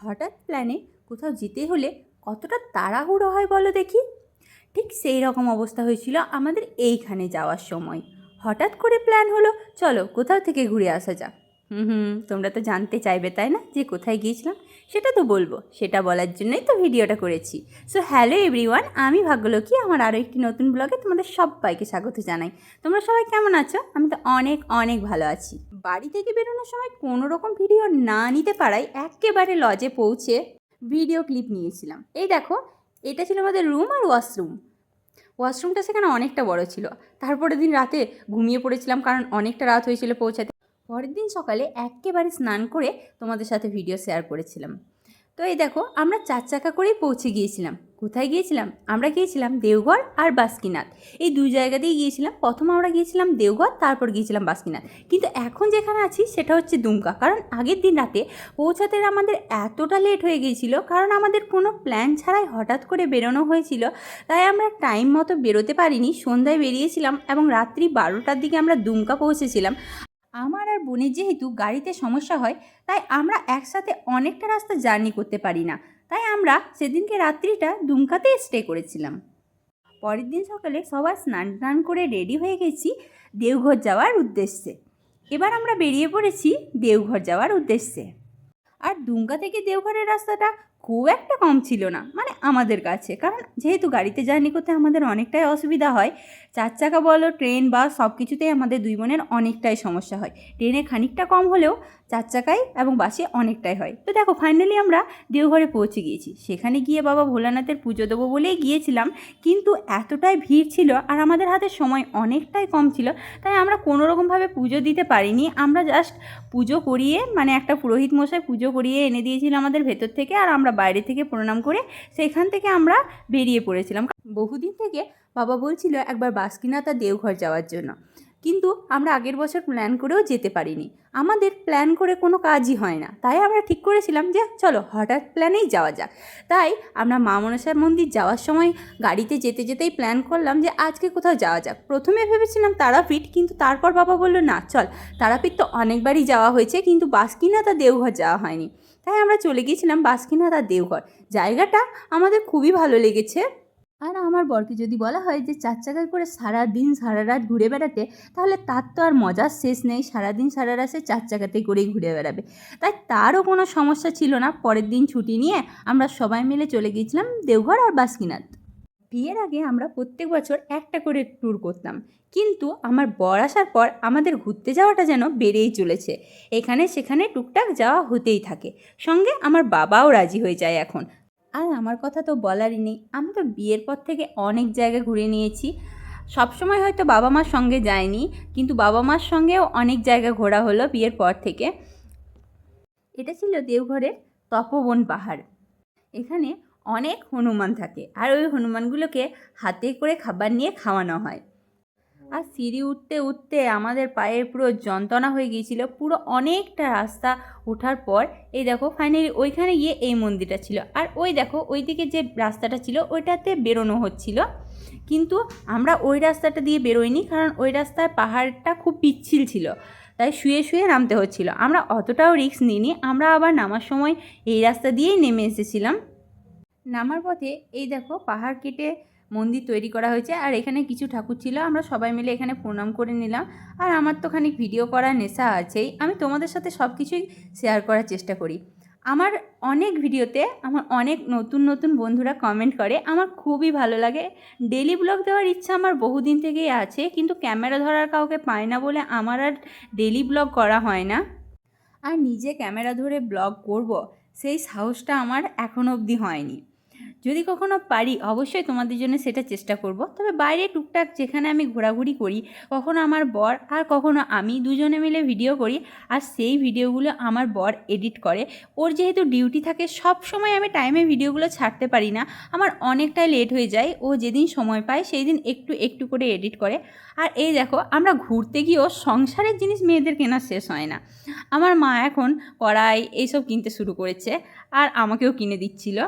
হঠাৎ প্ল্যানে কোথাও যেতে হলে কতটা তাড়াহুড়ো হয় বলো দেখি। ঠিক সেই রকম অবস্থা হয়েছিল আমাদের এইখানে যাওয়ার সময়। হঠাৎ করে প্ল্যান হলো চলো কোথাও থেকে ঘুরে আসা যাক। তোমরা তো জানতে চাইবে তাই না যে কোথায় গিয়েছিলাম? সেটা তো বলবো, সেটা বলার জন্যই তো ভিডিওটা করেছি। সো হ্যালো এভরিওয়ান, আমি ভাগ্যলক্ষ্মী আমার আরও একটি নতুন ব্লগে তোমাদের সবাইকে স্বাগত জানাই। তোমরা সবাই কেমন আছো? আমি তো অনেক অনেক ভালো আছি। বাড়ি থেকে বেরোনোর সময় কোনো রকম ভিডিও না নিতে পারায় একেবারে লজে পৌঁছে ভিডিও ক্লিপ নিয়েছিলাম। এই দেখো, এটা ছিল আমাদের রুম আর ওয়াশরুমটা সেখানে অনেকটা বড় ছিল। তারপরের দিন রাতে ঘুমিয়ে পড়েছিলাম কারণ অনেকটা রাত হয়েছিল পৌঁছাতে। পরের দিন সকালে একেবারে স্নান করে তোমাদের সাথে ভিডিও শেয়ার করেছিলাম। তো এই দেখো, আমরা 4 চাকা করেই পৌঁছে গিয়েছিলাম। কোথায় গিয়েছিলাম? আমরা গিয়েছিলাম দেওঘর আর বাসুকিনাথ, এই দুই জায়গাতেই গিয়েছিলাম। প্রথম আমরা গিয়েছিলাম দেওঘর, তারপর গিয়েছিলাম বাসুকিনাথ। কিন্তু এখন যেখানে আছি সেটা হচ্ছে দুমকা, কারণ আগের দিন রাতে পৌঁছাতে আমাদের এতটা লেট হয়ে গিয়েছিল, কারণ আমাদের কোনো প্ল্যান ছাড়াই হঠাৎ করে বেরোনো হয়েছিল। তাই আমরা টাইম মতো বেরোতে পারিনি। সন্ধ্যায় বেরিয়েছিলাম এবং রাত্রি 12টার দিকে আমরা দুমকা পৌঁছেছিলাম। আমার আর বোনের যেহেতু গাড়িতে সমস্যা হয়, তাই আমরা একসাথে অনেকটা রাস্তা জার্নি করতে পারি না। তাই আমরা সেদিনকে রাত্রিটা দুমকাতেই স্টে করেছিলাম। পরের দিন সকালে সবাই স্নান টান করে রেডি হয়ে গেছি দেওঘর যাওয়ার উদ্দেশ্যে। এবার আমরা বেরিয়ে পড়েছি দেওঘর যাওয়ার উদ্দেশ্যে। আর দুমকা থেকে দেওঘরের রাস্তাটা খুব একটা কম ছিল না, মানে আমাদের কাছে, কারণ যেহেতু গাড়িতে জার্নি করতে আমাদের অনেকটাই অসুবিধা হয়। 4 চাকা বলো, ট্রেন, বাস, সব কিছুতেই আমাদের দুই বোনের অনেকটাই সমস্যা হয়। ট্রেনে খানিকটা কম হলেও 4 চাকায় এবং বাসে অনেকটাই হয়। তো দেখো, ফাইনালি আমরা দেওঘরে পৌঁছে গিয়েছি। সেখানে গিয়ে বাবা ভোলানাথের পুজো দেবো বলেই গিয়েছিলাম, কিন্তু এতটাই ভিড় ছিল আর আমাদের হাতে সময় অনেকটাই কম ছিল, তাই আমরা কোনোরকমভাবে পুজো দিতে পারিনি। আমরা জাস্ট পুজো করিয়ে, মানে একটা পুরোহিত মশাই পুজো করিয়ে এনে দিয়েছিল আমাদের ভেতর থেকে, আর আমরা বাইরে থেকে প্রণাম করে সেখান থেকে আমরা বেরিয়ে পড়েছিলাম। বহুদিন থেকে বাবা বলছিল একবার বাসুকিনাথ আর দেওঘর যাওয়ার জন্য, কিন্তু আমরা আগের বছর প্ল্যান করেও যেতে পারিনি। আমাদের প্ল্যান করে কোনো কাজই হয় না, তাই আমরা ঠিক করেছিলাম যে চলো হঠাৎ প্ল্যানেই যাওয়া যাক। তাই আমরা মা মনসার মন্দির যাওয়ার সময় গাড়িতে যেতে যেতেই প্ল্যান করলাম যে আজকে কোথাও যাওয়া যাক। প্রথমে ভেবেছিলাম তারাপীঠ, কিন্তু তারপর বাবা বললো না চল, তারাপীঠ তো অনেকবারই যাওয়া হয়েছে, কিন্তু বাসুকিনাথ আর দেওঘর যাওয়া হয়নি। তাই আমরা চলে গিয়েছিলাম বাসুকিনাথ আর দেওঘর। জায়গাটা আমাদের খুবই ভালো লেগেছে। আর আমার বরকে যদি বলা হয় যে 4 চাকায় করে সারাদিন সারা রাত ঘুরে বেড়াতে, তাহলে তার তো আর মজার শেষ নেই। সারাদিন সারা রাত সে 4 চাকাতেই করেই ঘুরে বেড়াবে। তাই তারও কোনো সমস্যা ছিল না। পরের দিন ছুটি নিয়ে আমরা সবাই মিলে চলে গিয়েছিলাম দেওঘর আর বাসুকিনাথ। বিয়ের আগে আমরা প্রত্যেক বছর একটা করে ট্যুর করতাম, কিন্তু আমার বর আসার পর আমাদের ঘুরতে যাওয়াটা যেন বেড়েই চলেছে। এখানে সেখানে টুকটাক যাওয়া হতেই থাকে। সঙ্গে আমার বাবাও রাজি হয়ে যায় এখন। আর আমার কথা তো বলারই নেই, আমি তো বিয়ের পর থেকে অনেক জায়গা ঘুরে নিয়েছি। সবসময় হয়তো বাবা মার সঙ্গে যাইনি, কিন্তু বাবা মার সঙ্গেও অনেক জায়গা ঘোরা হলো বিয়ের পর থেকে। এটা ছিল দেওঘরের তপোবন পাহাড়। এখানে অনেক হনুমান থাকে, আর ওই হনুমানগুলোকে হাতে করে খাবার নিয়ে খাওয়ানো হয়। আর সিঁড়ি উঠতে উঠতে আমাদের পায়ে পুরো যন্ত্রণা হয়ে গিয়েছিল। পুরো অনেকটা রাস্তা ওঠার পর এই দেখো ফাইনালি ওইখানে গিয়ে এই মন্দিরটা ছিল। আর ওই দেখো ওইদিকে যে রাস্তাটা ছিল ওইটাতে বেরোনো হচ্ছিল, কিন্তু আমরা ওই রাস্তাটা দিয়ে বেরোইনি, কারণ ওই রাস্তার পাহাড়টা খুব পিচ্ছিল ছিল, তাই শুয়ে শুয়ে নামতে হচ্ছিল। আমরা অতটাও রিস্ক নিইনি, আমরা আবার নামার সময় এই রাস্তা দিয়েই নেমে এসেছিলাম। নামার পথে এই দেখো পাহাড় কেটে মন্দির তৈরি করা হয়েছে, আর এখানে কিছু ঠাকুর ছিল। আমরা সবাই মিলে এখানে প্রণাম করে নিলাম। আর আমার তো খানিক ভিডিও করার নেশা আছেই, আমি তোমাদের সাথে সব কিছুই শেয়ার করার চেষ্টা করি। আমার অনেক ভিডিওতে আমার অনেক নতুন নতুন বন্ধুরা কমেন্ট করে, আমার খুবই ভালো লাগে। ডেলি ব্লগ দেওয়ার ইচ্ছা আমার বহুদিন থেকেই আছে, কিন্তু ক্যামেরা ধরার কাউকে পাই না বলে আমার আর ডেলি ব্লগ করা হয় না। আর নিজে ক্যামেরা ধরে ব্লগ করব, সেই সাহসটা আমার এখনও অবধি হয়নি। যদি কখনো পারি অবশ্যই তোমাদের জন্য সেটা চেষ্টা করব। তবে বাইরে টুকটাক যেখানে আমি ঘোরাঘুরি করি, কখনো আমার বর আর কখনো আমি দুজনে মিলে ভিডিও করি, আর সেই ভিডিওগুলো আমার বর এডিট করে। ওর যেহেতু ডিউটি থাকে, সব সময় আমি টাইমে ভিডিওগুলো ছাড়তে পারি না, আমার অনেকটাই লেট হয়ে যায়। ও যেদিন সময় পায় সেই দিন একটু একটু করে এডিট করে। আর এই দেখো, আমরা ঘুরতে গিয়েও সংসারের জিনিস মেয়েদের কেনা শেষ হয় না। আমার মা এখন কড়াই এইসব কিনতে শুরু করেছে, আর আমাকেও কিনে দিচ্ছিল।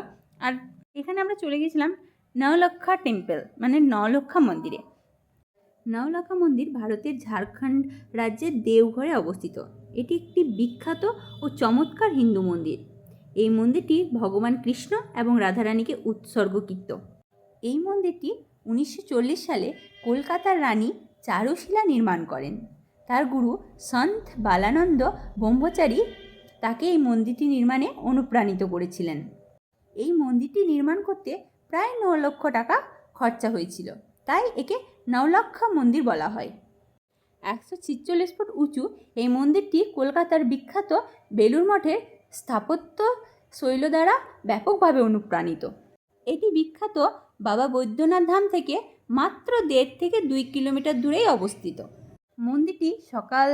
আর এখানে আমরা চলে গেছিলাম নওলক্ষা টেম্পল, মানে নওলক্ষা মন্দিরে। নওলক্ষা মন্দির ভারতের ঝাড়খণ্ড রাজ্যের দেওঘরে অবস্থিত। এটি একটি বিখ্যাত ও চমৎকার হিন্দু মন্দির। এই মন্দিরটি ভগবান কৃষ্ণ এবং রাধারানীকে উৎসর্গকৃত। এই মন্দিরটি 1940 সালে কলকাতার রানী চারুশীলা নির্মাণ করেন। তার গুরু সন্ত বালানন্দ ব্রহ্মচারী তাকে এই মন্দিরটি নির্মাণে অনুপ্রাণিত করেছিলেন। এই মন্দিরটি নির্মাণ করতে প্রায় 9 লক্ষ টাকা খরচা হয়েছিল, তাই একে নৌলক্ষ মন্দির বলা হয়। 146 ফুট উঁচু এই মন্দিরটি কলকাতার বিখ্যাত বেলুড় মঠের স্থাপত্য শৈল দ্বারা ব্যাপকভাবে অনুপ্রাণিত। এটি বিখ্যাত বাবা বৈদ্যনাথ ধাম থেকে মাত্র 1.5 থেকে 2 কিলোমিটার দূরেই অবস্থিত। মন্দিরটি সকাল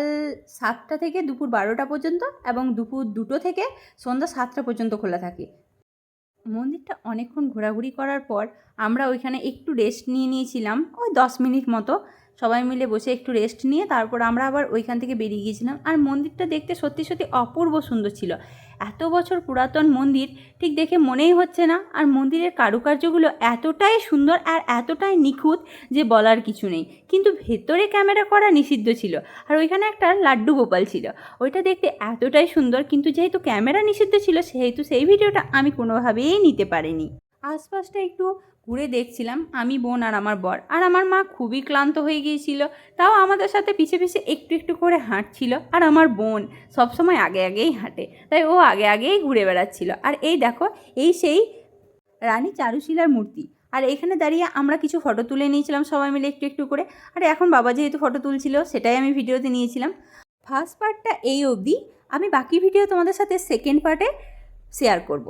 7টা থেকে দুপুর 12টা পর্যন্ত এবং দুপুর 2টো থেকে সন্ধ্যা 7টা পর্যন্ত খোলা থাকে। মন্দিরটা অনেকক্ষণ ঘোরাঘুরি করার পর আমরা ওইখানে একটু রেস্ট নিয়েছিলাম, ওই 10 মিনিট মতো সবাই মিলে বসে একটু রেস্ট নিয়ে তারপর আমরা আবার ওইখান থেকে বেরিয়ে গিয়েছিলাম। আর মন্দিরটা দেখতে সত্যি সত্যি অপূর্ব সুন্দর ছিল। এত বছর পুরাতন মন্দির ঠিক দেখে মনেই হচ্ছে না। আর মন্দিরের কারুকার্যগুলো এতটাই সুন্দর আর এতটাই নিখুঁত যে বলার কিছু নেই। কিন্তু ভেতরে ক্যামেরা করা নিষিদ্ধ ছিল। আর ওইখানে একটা লাড্ডু গোপাল ছিল, ওইটা দেখতে এতটাই সুন্দর, কিন্তু যেহেতু ক্যামেরা নিষিদ্ধ ছিল সেহেতু সেই ভিডিওটা আমি কোনোভাবেই নিতে পারিনি। আশপাশটা একটু ঘুরে দেখছিলাম আমি, বোন আর আমার বর। আর আমার মা খুবই ক্লান্ত হয়ে গিয়েছিল, তাও আমাদের সাথে পিছে পিছে একটু একটু করে হাঁটছিল। আর আমার বোন সবসময় আগে আগেই হাঁটে, তাই ও আগে আগেই ঘুরে বেড়াচ্ছিল। আর এই দেখো, এই সেই রানী চারুশীলার মূর্তি। আর এখানে দাঁড়িয়ে আমরা কিছু ফটো তুলে নিয়েছিলাম সবাই মিলে একটু একটু করে। আর এখন বাবা যেহেতু ফটো তুলছিল সেটাই আমি ভিডিওতে নিয়েছিলাম। ফার্স্ট পার্টটা এই অবধি, আমি বাকি ভিডিও তোমাদের সাথে সেকেন্ড পার্টে শেয়ার করব।